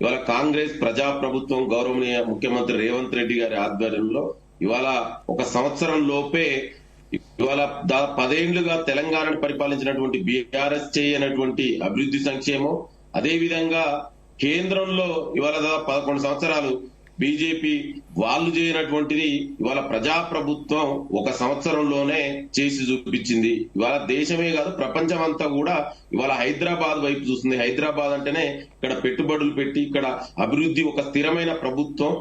ఇవాళ కాంగ్రెస్ ప్రజాప్రభుత్వం గౌరవనీయ ముఖ్యమంత్రి రేవంత్ రెడ్డి గారి ఆధ్వర్యంలో ఇవాళ ఒక సంవత్సరం లోపే ఇవాళ 10 ఏళ్లుగా తెలంగాణను పరిపాలించినటువంటి బీఆర్ఎస్ చేయనటువంటి అభివృద్ధి సంక్షేమం, అదే విధంగా కేంద్రంలో ఇవాళ 11 సంవత్సరాలు బీజేపీ వాళ్ళు చేయనటువంటిది ఇవాళ ప్రజాప్రభుత్వం ఒక సంవత్సరంలోనే చేసి చూపించింది. ఇవాళ దేశమే కాదు ప్రపంచం అంతా కూడా ఇవాళ హైదరాబాద్ వైపు చూస్తుంది. హైదరాబాద్ అంటేనే ఇక్కడ పెట్టుబడులు పెట్టి ఇక్కడ అభివృద్ధి, ఒక స్థిరమైన ప్రభుత్వం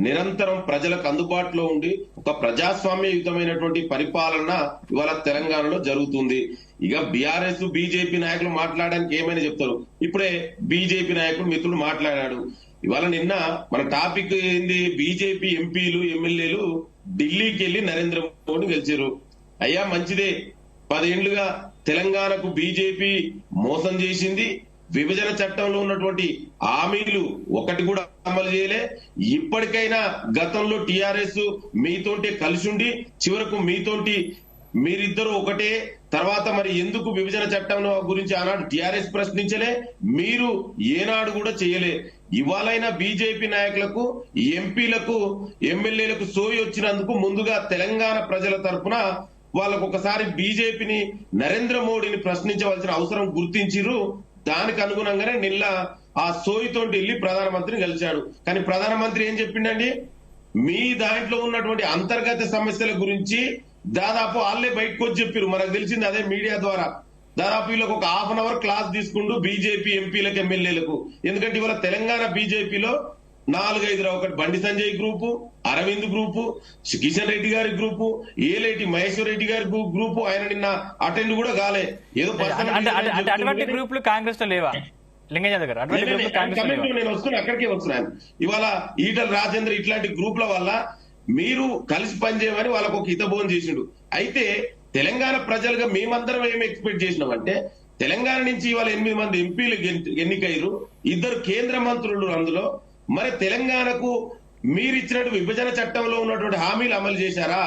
నిరంతరం ప్రజలకు అందుబాటులో ఉండి ఒక ప్రజాస్వామ్యయుతమైనటువంటి పరిపాలన ఇవాళ తెలంగాణలో జరుగుతుంది. ఇక బీఆర్ఎస్ బీజేపీ నాయకులు మాట్లాడడానికి ఏమైనా చెప్తారు. ఇప్పుడే బీజేపీ నాయకులు మిత్రులు మాట్లాడాడు. ఇవాళ నిన్న మన టాపిక్ ఏంది, బీజేపీ ఎంపీలు ఎమ్మెల్యేలు ఢిల్లీకి వెళ్లి నరేంద్ర మోడీ గెలిచారు. అయ్యా మంచిదే, 10 ఏళ్లుగా తెలంగాణకు బీజేపీ మోసం చేసింది. విభజన చట్టంలో ఉన్నటువంటి హామీలు ఒకటి కూడా అమలు చేయలే. ఇప్పటికైనా గతంలో టీఆర్ఎస్ మీతోటి కలిసి ఉండి చివరకు మీతోటి మీరిద్దరూ ఒకటే, తర్వాత మరి ఎందుకు విభజన చట్టం గురించి ఆనాడు టీఆర్ఎస్ ప్రశ్నించలే, మీరు ఏనాడు కూడా చేయలే. ఇవాళైనా బీజేపీ నాయకులకు, ఎంపీలకు, ఎమ్మెల్యేలకు సోయి వచ్చినందుకు ముందుగా తెలంగాణ ప్రజల తరఫున వాళ్ళకు ఒకసారి బీజేపీని, నరేంద్ర మోడీని ప్రశ్నించవలసిన అవసరం గుర్తించిరు. దానికి అనుగుణంగానే నిన్న ఆ సోయితోటి వెళ్లి ప్రధానమంత్రిని కలిశాడు. కానీ ప్రధానమంత్రి ఏం చెప్పిండండి, మీ దాంట్లో ఉన్నటువంటి అంతర్గత సమస్యల గురించి దాదాపు వాళ్ళే బయటకు వచ్చి చెప్పారు. మనకు తెలిసింది అదే మీడియా ద్వారా. దాదాపు వీళ్ళకి ఒక ½ అవర్ క్లాస్ తీసుకుంటూ బీజేపీ ఎంపీలకు, ఎమ్మెల్యేలకు. ఎందుకంటే ఇవాళ తెలంగాణ బీజేపీలో 4-5 ఒకటి బండి సంజయ్ గ్రూపు, అరవింద్ గ్రూపు, కిషన్ రెడ్డి గారి గ్రూపు, ఏలేటి మహేశ్వర్ రెడ్డి గారి గ్రూపు. ఆయన నిన్న అటెండ్ కూడా కాలే. ఏదో అటువంటి గ్రూపులు కాంగ్రెస్ లో లేవా లింగయ్య గారు? నేను వస్తున్నా, అక్కడికే వస్తున్నాను. ఇవాళ ఈటల రాజేంద్ర ఇట్లాంటి గ్రూపుల వల్ల మీరు కలిసి పనిచేయమని వాళ్ళకు ఒక హితబోధం చేసిండు. అయితే తెలంగాణ ప్రజలుగా మేమందరం ఏమి ఎక్స్పెక్ట్ చేసినామంటే, తెలంగాణ నుంచి ఇవాళ 8 మంది ఎంపీలు ఎన్నికయ్యారు, 2 కేంద్ర మంత్రులు. అందులో మరి తెలంగాణకు మీరిచ్చినట్టు విభజన చట్టంలో ఉన్నటువంటి హామీలు అమలు చేశారా?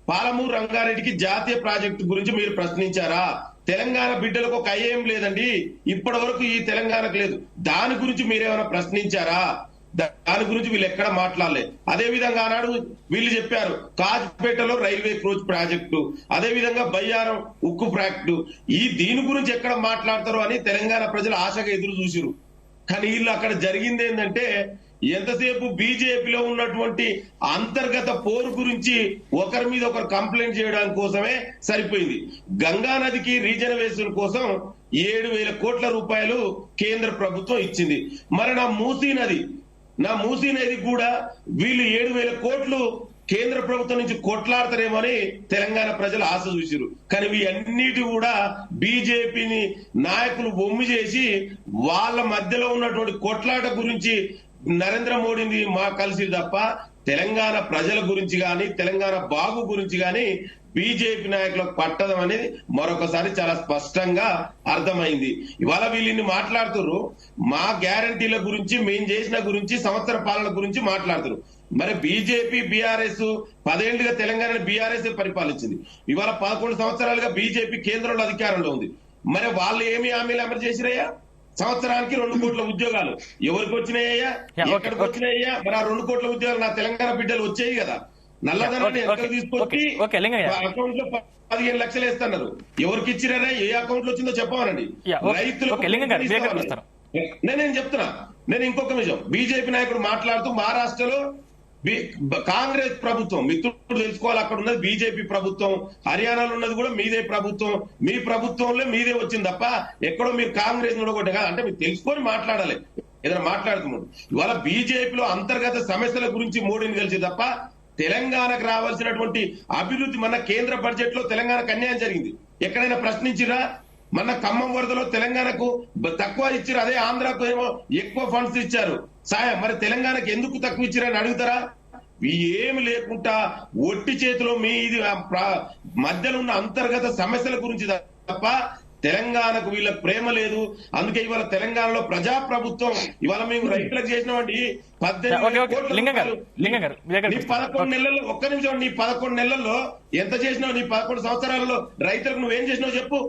పాలమూరు రంగారెడ్డికి జాతీయ ప్రాజెక్టు గురించి మీరు ప్రశ్నించారా? తెలంగాణ బిడ్డలకు ఒక ఐఏఎం లేదండి, ఇప్పటి వరకు ఈ తెలంగాణకు లేదు. దాని గురించి మీరేమైనా ప్రశ్నించారా? దాని గురించి వీళ్ళు ఎక్కడ మాట్లాడలే. అదే విధంగా ఆనాడు వీళ్ళు చెప్పారు కాజ్పేటలో రైల్వే క్రోజ్ ప్రాజెక్టు, అదే విధంగా బయ్యారం ఉక్కు ప్రాజెక్టు. దీని గురించి ఎక్కడ మాట్లాడతారు అని తెలంగాణ ప్రజలు ఆశగా ఎదురు చూసిరు. కానీ వీళ్ళు అక్కడ జరిగింది ఏంటంటే, ఎంతసేపు బీజేపీలో ఉన్నటువంటి అంతర్గత పోరు గురించి ఒకరి మీద ఒకరు కంప్లైంట్ చేయడానికి కోసమే సరిపోయింది. గంగా నదికి రీజనరేషన్ కోసం 7,000 కోట్ల రూపాయలు కేంద్ర ప్రభుత్వం ఇచ్చింది. మరి నా మూసీ నది కూడా వీళ్ళు 7,000 కోట్లు కేంద్ర ప్రభుత్వం నుంచి కొట్లాడతారేమని తెలంగాణ ప్రజలు ఆశ చూసిరు. కానీ ఇవన్నిటి కూడా బీజేపీని నాయకులు బొమ్మి చేసి వాళ్ళ మధ్యలో ఉన్నటువంటి కొట్లాట గురించి నరేంద్ర మోడీని కలిసి తప్ప తెలంగాణ ప్రజల గురించి గాని, తెలంగాణ బాగు గురించి గాని బీజేపీ నాయకులకు పట్టడం అనేది మరొకసారి చాలా స్పష్టంగా అర్థమైంది. ఇవాళ వీళ్ళని మాట్లాడుతున్నారు, మా గ్యారంటీల గురించి, మేం చేసిన గురించి, సంవత్సర పాలన గురించి మాట్లాడుతున్నారు. మరి బీజేపీ, బీఆర్ఎస్ 10 ఏళ్లుగా తెలంగాణను బీఆర్ఎస్ పరిపాలించింది. ఇవాళ 11 సంవత్సరాలుగా బీజేపీ కేంద్రంలో అధికారంలో ఉంది. మరి వాళ్ళు ఏమి హామీలు అమలు చేసిరయ్యా? సంవత్సరానికి 2 కోట్ల ఉద్యోగాలు ఎవరికి వచ్చినాయ్యా? ఎక్కడికి వచ్చినాయ్యా? మరి ఆ 2 కోట్ల ఉద్యోగాలు నా తెలంగాణ బిడ్డలు వచ్చాయి కదా. నల్లధనాన్ని ఎక్కడ తీసుకొచ్చి అకౌంట్ లో 15 లక్షలు వేస్తున్నారు. ఎవరికి ఇచ్చినారా? ఏ అకౌంట్ లో వచ్చిందో చెప్పమనండి. రైతులు నేను చెప్తున్నా. నేను ఇంకొక విషయం, బీజేపీ నాయకుడు మాట్లాడుతూ మహారాష్ట్రలో కాంగ్రెస్ ప్రభుత్వం, మిత్రుడు తెలుసుకోవాలి, అక్కడ ఉన్నది బీజేపీ ప్రభుత్వం, హర్యానాలో ఉన్నది కూడా మీదే ప్రభుత్వం, మీ ప్రభుత్వంలో మీదే వచ్చింది తప్ప ఎక్కడో మీరు కాంగ్రెస్ నొడగొట్టే కాదు. అంటే మీరు తెలుసుకొని మాట్లాడాలి ఏదైనా మాట్లాడుతున్నాడు. ఇవాళ బీజేపీలో అంతర్గత సమస్యల గురించి మోడీని కలిసి తప్ప తెలంగాణకు రావాల్సినటువంటి అభివృద్ధి, మన కేంద్ర బడ్జెట్ లో తెలంగాణకు అన్యాయం జరిగింది, ఎక్కడైనా ప్రశ్నించిరా? మన ఖమ్మం వరదలో తెలంగాణకు తక్కువ ఇచ్చారు, అదే ఆంధ్రాకు ఏమో ఎక్కువ ఫండ్స్ ఇచ్చారు సాయం. మరి తెలంగాణకు ఎందుకు తక్కువ ఇచ్చారని అడుగుతారా? ఏమి లేకుండా ఒట్టి చేతిలో మీ ఇది మధ్యలో ఉన్న అంతర్గత సమస్యల గురించి తప్ప తెలంగాణకు వీళ్ళకి ప్రేమ లేదు. అందుకే ఇవాళ తెలంగాణలో ప్రజాప్రభుత్వం ఇవాళ మేము రైతులకు చేసినామండి 11 నెలల్లో, ఒక్క నిమిషం, నీ 11 నెలల్లో ఎంత చేసినావు? నీ 11 సంవత్సరాలలో రైతులకు నువ్వేం చేసినావు చెప్పు,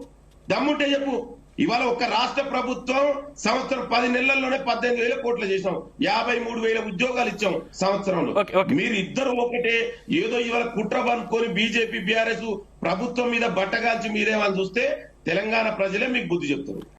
దమ్ముంటే చెప్పు. ఇవాళ ఒక రాష్ట్ర ప్రభుత్వం సంవత్సరం 10 నెలల్లోనే 18,000 కోట్లు చేసాం, 53,000 ఉద్యోగాలు ఇచ్చాం సంవత్సరంలో. ఓకే. మీరు ఇద్దరు ఒకటే ఏదో ఇవాళ కుట్ర పనుకొని బీజేపీ బీఆర్ఎస్ ప్రభుత్వం మీద బట్టగాల్చి మీరేమని చూస్తే తెలంగాణ ప్రజలే మీకు బుద్ధి చెప్తారు.